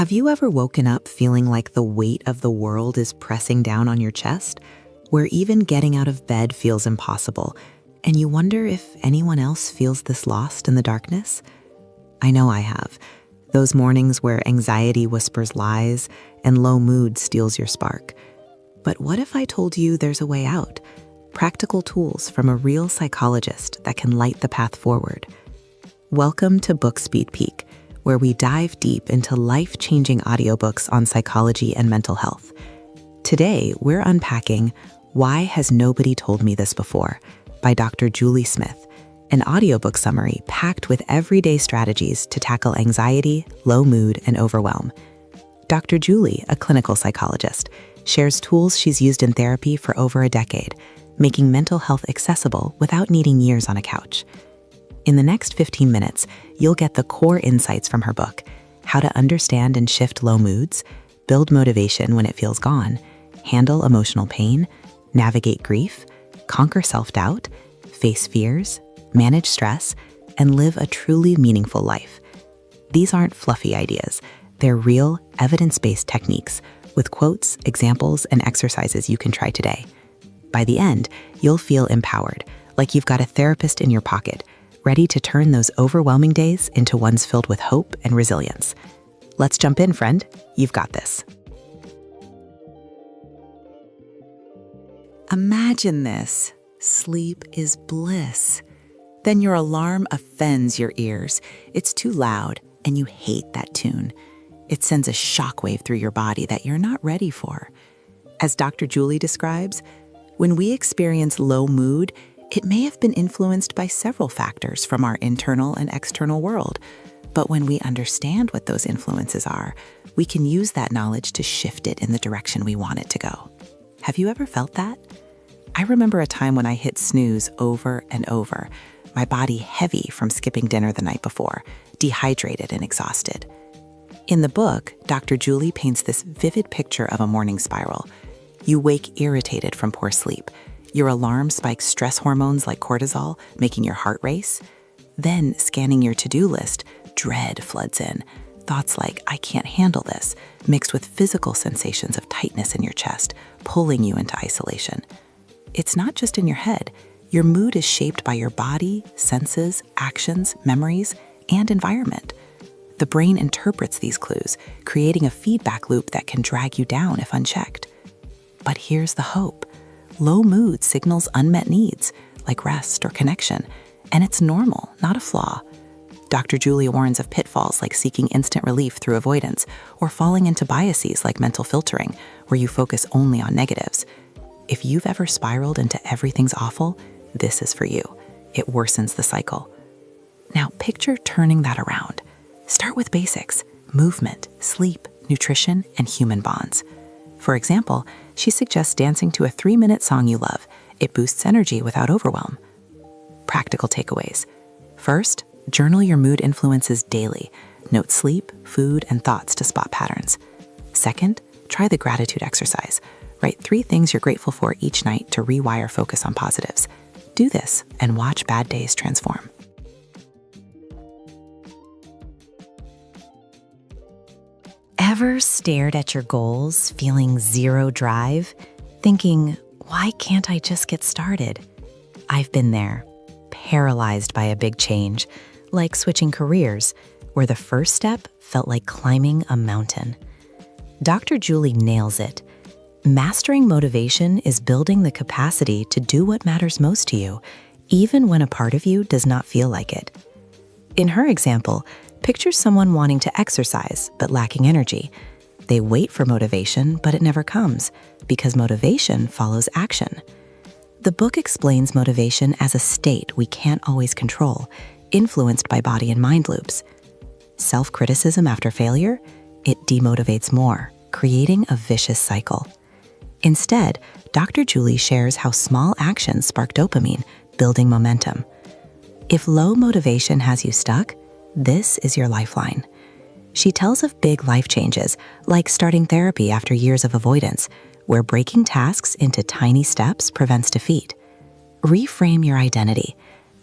Have you ever woken up feeling like the weight of the world is pressing down on your chest, where even getting out of bed feels impossible, and you wonder if anyone else feels this lost in the darkness? I know I have. Those mornings where anxiety whispers lies and low mood steals your spark. But what if I told you there's a way out? Practical tools from a real psychologist that can light the path forward. Welcome to Book Speed Peak, where we dive deep into life-changing audiobooks on psychology and mental health. Today, we're unpacking Why Has Nobody Told Me This Before by Dr. Julie Smith, an audiobook summary packed with everyday strategies to tackle anxiety, low mood, and overwhelm. Dr. Julie, a clinical psychologist, shares tools she's used in therapy for over a decade, making mental health accessible without needing years on a couch. In the next 15 minutes, you'll get the core insights from her book: how to understand and shift low moods, build motivation when it feels gone, handle emotional pain, navigate grief, conquer self-doubt, face fears, manage stress, and live a truly meaningful life. These aren't fluffy ideas. They're real, evidence-based techniques with quotes, examples, and exercises you can try today. By the end, you'll feel empowered, like you've got a therapist in your pocket, ready to turn those overwhelming days into ones filled with hope and resilience. Let's jump in, friend. You've got this. Imagine this. Sleep is bliss. Then your alarm offends your ears. It's too loud, and you hate that tune. It sends a shockwave through your body that you're not ready for. As Dr. Julie describes, when we experience low mood, it may have been influenced by several factors from our internal and external world. But when we understand what those influences are, we can use that knowledge to shift it in the direction we want it to go. Have you ever felt that? I remember a time when I hit snooze over and over, my body heavy from skipping dinner the night before, dehydrated and exhausted. In the book, Dr. Julie paints this vivid picture of a morning spiral. You wake irritated from poor sleep. Your alarm spikes stress hormones like cortisol, making your heart race. Then, scanning your to-do list, dread floods in. Thoughts like, I can't handle this, mixed with physical sensations of tightness in your chest, pulling you into isolation. It's not just in your head. Your mood is shaped by your body, senses, actions, memories, and environment. The brain interprets these clues, creating a feedback loop that can drag you down if unchecked. But here's the hope. Low mood signals unmet needs, like rest or connection, and it's normal, not a flaw. Dr. Julie warns of pitfalls like seeking instant relief through avoidance or falling into biases like mental filtering, where you focus only on negatives. If you've ever spiraled into everything's awful, this is for you. It worsens the cycle. Now picture turning that around. Start with basics: movement, sleep, nutrition, and human bonds. For example, she suggests dancing to a 3-minute song you love. It boosts energy without overwhelm. Practical takeaways. First, journal your mood influences daily. Note sleep, food, and thoughts to spot patterns. Second, try the gratitude exercise. Write 3 things you're grateful for each night to rewire focus on positives. Do this and watch bad days transform. Ever stared at your goals, feeling zero drive, thinking, why can't I just get started? I've been there, paralyzed by a big change, like switching careers, where the first step felt like climbing a mountain. Dr. Julie nails it. Mastering motivation is building the capacity to do what matters most to you, even when a part of you does not feel like it. In her example, picture someone wanting to exercise but lacking energy. They wait for motivation, but it never comes, because motivation follows action. The book explains motivation as a state we can't always control, influenced by body and mind loops. Self-criticism after failure? It demotivates more, creating a vicious cycle. Instead, Dr. Julie shares how small actions spark dopamine, building momentum. If low motivation has you stuck, this is your lifeline. She tells of big life changes, like starting therapy after years of avoidance, where breaking tasks into tiny steps prevents defeat. Reframe your identity.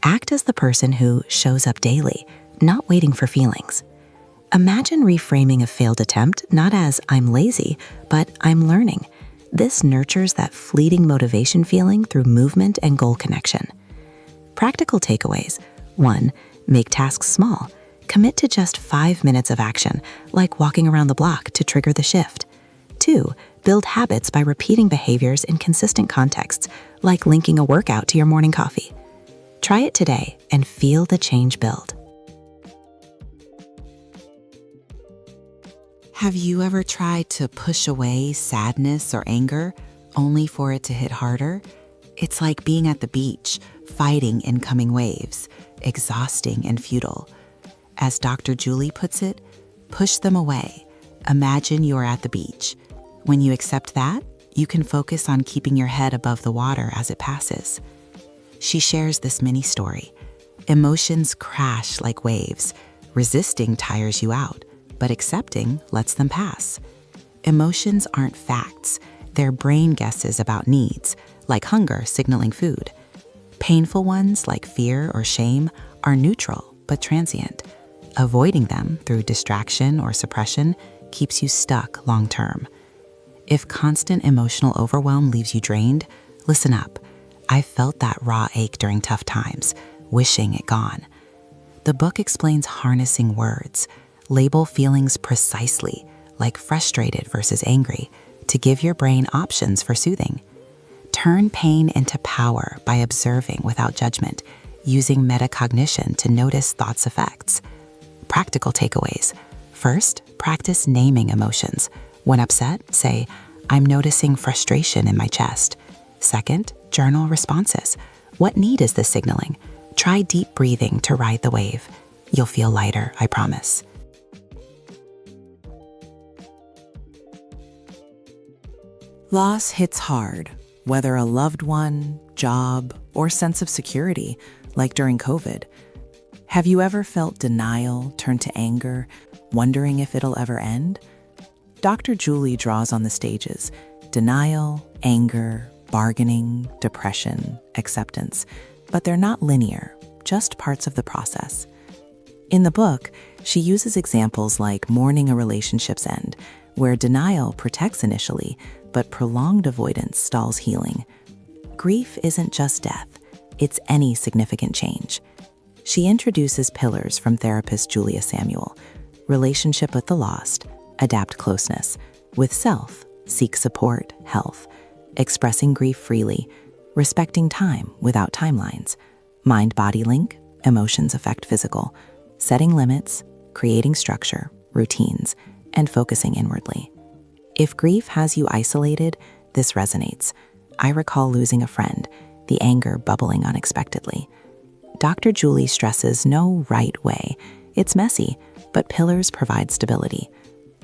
Act as the person who shows up daily, not waiting for feelings. Imagine reframing a failed attempt not as "I'm lazy," but "I'm learning." This nurtures that fleeting motivation feeling through movement and goal connection. Practical takeaways. 1. Make tasks small. Commit to just 5 minutes of action, like walking around the block to trigger the shift. 2. Build habits by repeating behaviors in consistent contexts, like linking a workout to your morning coffee. Try it today and feel the change build. Have you ever tried to push away sadness or anger, only for it to hit harder? It's like being at the beach, fighting incoming waves, exhausting and futile. As Dr. Julie puts it, push them away. Imagine you're at the beach. When you accept that, you can focus on keeping your head above the water as it passes. She shares this mini story. Emotions crash like waves. Resisting tires you out, but accepting lets them pass. Emotions aren't facts. They're brain guesses about needs, like hunger signaling food. Painful ones, like fear or shame, are neutral but transient. Avoiding them through distraction or suppression keeps you stuck long term. If constant emotional overwhelm leaves you drained, listen up. I felt that raw ache during tough times, wishing it gone. The book explains harnessing words. Label feelings precisely, like frustrated versus angry, to give your brain options for soothing. Turn pain into power by observing without judgment, using metacognition to notice thoughts' effects. Practical takeaways. First, practice naming emotions. When upset, say, "I'm noticing frustration in my chest." Second, journal responses. What need is this signaling? Try deep breathing to ride the wave. You'll feel lighter, I promise. Loss hits hard, whether a loved one, job, or sense of security, like during COVID. Have you ever felt denial turn to anger, wondering if it'll ever end? Dr. Julie draws on the stages: denial, anger, bargaining, depression, acceptance. But they're not linear, just parts of the process. In the book, she uses examples like mourning a relationship's end, where denial protects initially, but prolonged avoidance stalls healing. Grief isn't just death, it's any significant change. She introduces pillars from therapist Julia Samuel: relationship with the lost, adapt closeness; with self, seek support, health; expressing grief freely, respecting time without timelines; mind-body link, emotions affect physical; setting limits, creating structure, routines, and focusing inwardly. If grief has you isolated, this resonates. I recall losing a friend, the anger bubbling unexpectedly. Dr. Julie stresses no right way. It's messy, but pillars provide stability.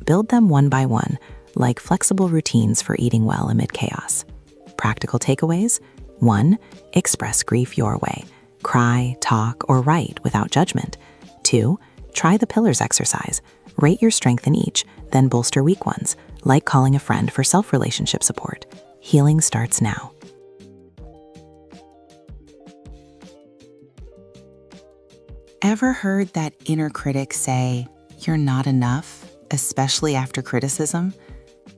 Build them one by one, like flexible routines for eating well amid chaos. Practical takeaways: 1. Express grief your way. Cry, talk, or write without judgment. 2. Try the pillars exercise. Rate your strength in each, then bolster weak ones, like calling a friend for self-relationship support. Healing starts now. Ever heard that inner critic say, "You're not enough," especially after criticism?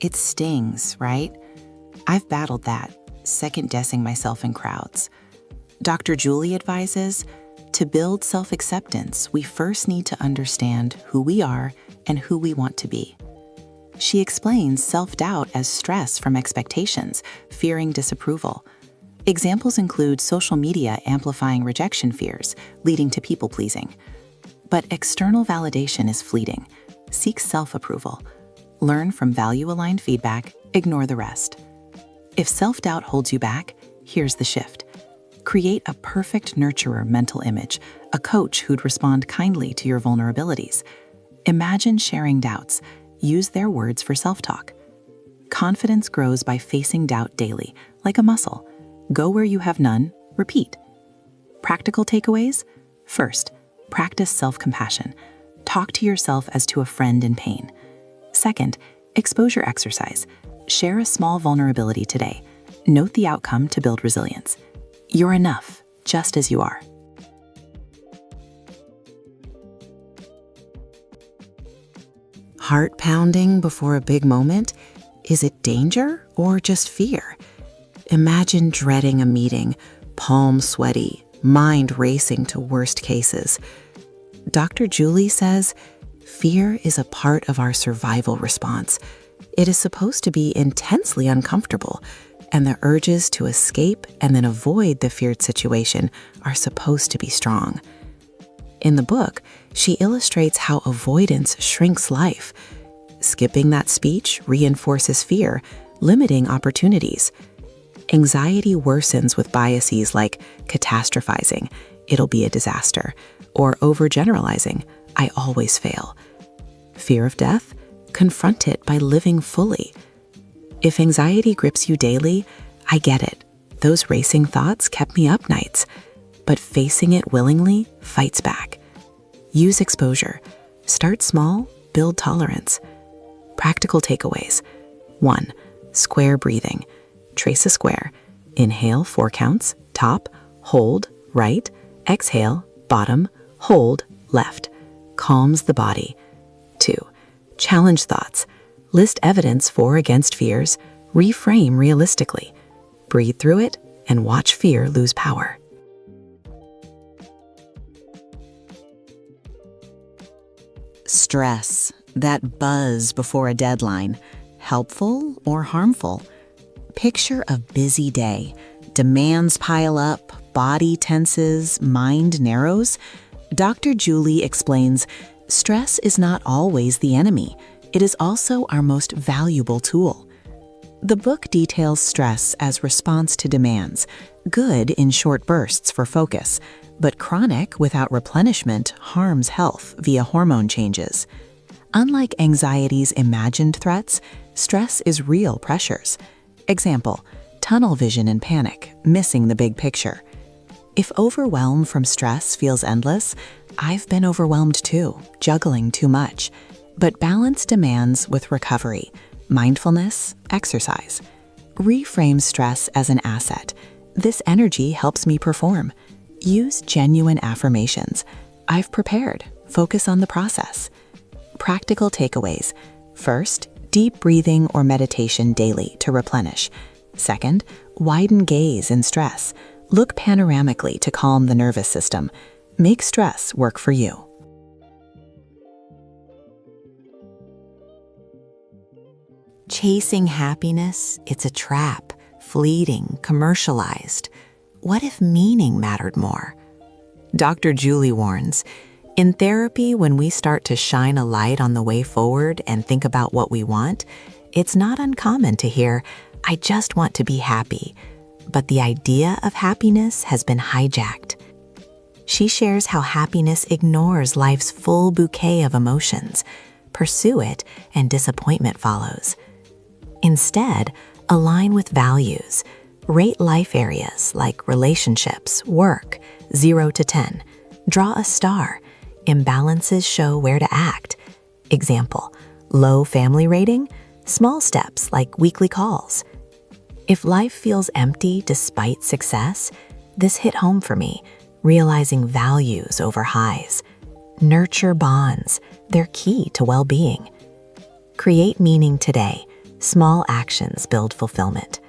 It stings, right? I've battled that, second-guessing myself in crowds. Dr. Julie advises, to build self-acceptance, we first need to understand who we are and who we want to be. She explains self-doubt as stress from expectations, fearing disapproval. Examples include social media amplifying rejection fears, leading to people-pleasing. But external validation is fleeting. Seek self-approval. Learn from value-aligned feedback, ignore the rest. If self-doubt holds you back, here's the shift. Create a perfect nurturer mental image, a coach who'd respond kindly to your vulnerabilities. Imagine sharing doubts. Use their words for self-talk. Confidence grows by facing doubt daily, like a muscle. Go where you have none, repeat. Practical takeaways? First, practice self-compassion. Talk to yourself as to a friend in pain. Second, exposure exercise. Share a small vulnerability today. Note the outcome to build resilience. You're enough, just as you are. Heart pounding before a big moment? Is it danger or just fear? Imagine dreading a meeting, palms sweaty, mind racing to worst cases. Dr. Julie says, fear is a part of our survival response. It is supposed to be intensely uncomfortable, and the urges to escape and then avoid the feared situation are supposed to be strong. In the book, she illustrates how avoidance shrinks life. Skipping that speech reinforces fear, limiting opportunities. Anxiety worsens with biases like catastrophizing, it'll be a disaster, or overgeneralizing, I always fail. Fear of death? Confront it by living fully. If anxiety grips you daily, I get it. Those racing thoughts kept me up nights. But facing it willingly fights back. Use exposure. Start small, build tolerance. Practical takeaways. 1. Square breathing. Trace a square. Inhale 4 counts, top, hold, right, exhale, bottom, hold, left. Calms the body. 2. Challenge thoughts. List evidence for or against fears. Reframe realistically. Breathe through it and watch fear lose power. Stress, that buzz before a deadline, helpful or harmful? Picture a busy day. Demands pile up, body tenses, mind narrows. Dr. Julie explains, stress is not always the enemy. It is also our most valuable tool. The book details stress as response to demands, good in short bursts for focus, but chronic without replenishment harms health via hormone changes. Unlike anxiety's imagined threats, stress is real pressures. Example, tunnel vision and panic, missing the big picture. If overwhelm from stress feels endless, I've been overwhelmed too, juggling too much. But balance demands with recovery, mindfulness, exercise. Reframe stress as an asset. This energy helps me perform. Use genuine affirmations. I've prepared. Focus on the process. Practical takeaways. First, deep breathing or meditation daily to replenish. Second, widen gaze in stress. Look panoramically to calm the nervous system. Make stress work for you. Chasing happiness, it's a trap, fleeting, commercialized. What if meaning mattered more? Dr. Julie warns, in therapy, when we start to shine a light on the way forward and think about what we want, it's not uncommon to hear, I just want to be happy. But the idea of happiness has been hijacked. She shares how happiness ignores life's full bouquet of emotions. Pursue it, and disappointment follows. Instead, align with values. Rate life areas like relationships, work, 0 to 10. Draw a star. Imbalances show where to act. Example, low family rating, small steps like weekly calls. If life feels empty despite success, this hit home for me, realizing values over highs. Nurture bonds, they're key to well-being. Create meaning today. Small actions build fulfillment.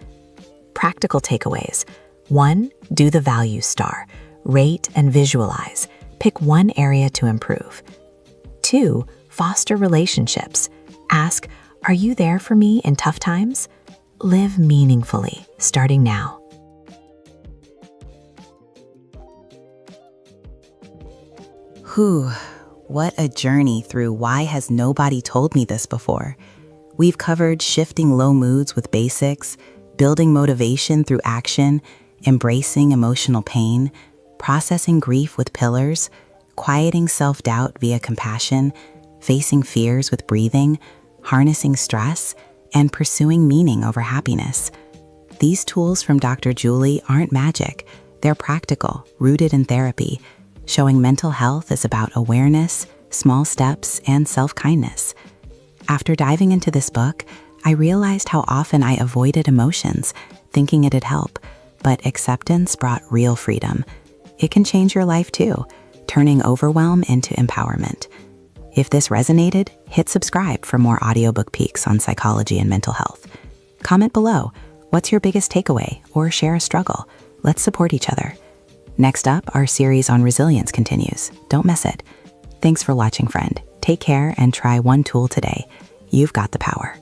Practical takeaways. 1. Do the value star. Rate and visualize. Pick one area to improve. 2. Foster relationships. Ask, are you there for me in tough times? Live meaningfully, starting now. Whew, what a journey through Why Has Nobody Told Me This Before? We've covered shifting low moods with basics, building motivation through action, embracing emotional pain, processing grief with pillars, quieting self-doubt via compassion, facing fears with breathing, harnessing stress, and pursuing meaning over happiness. These tools from Dr. Julie aren't magic. They're practical, rooted in therapy, showing mental health is about awareness, small steps, and self-kindness. After diving into this book, I realized how often I avoided emotions, thinking it'd help, but acceptance brought real freedom. It can change your life too, turning overwhelm into empowerment. If this resonated, hit subscribe for more audiobook peeks on psychology and mental health. Comment below, what's your biggest takeaway, or share a struggle. Let's support each other. Next up, our series on resilience continues. Don't miss it. Thanks for watching, friend. Take care and try one tool today. You've got the power.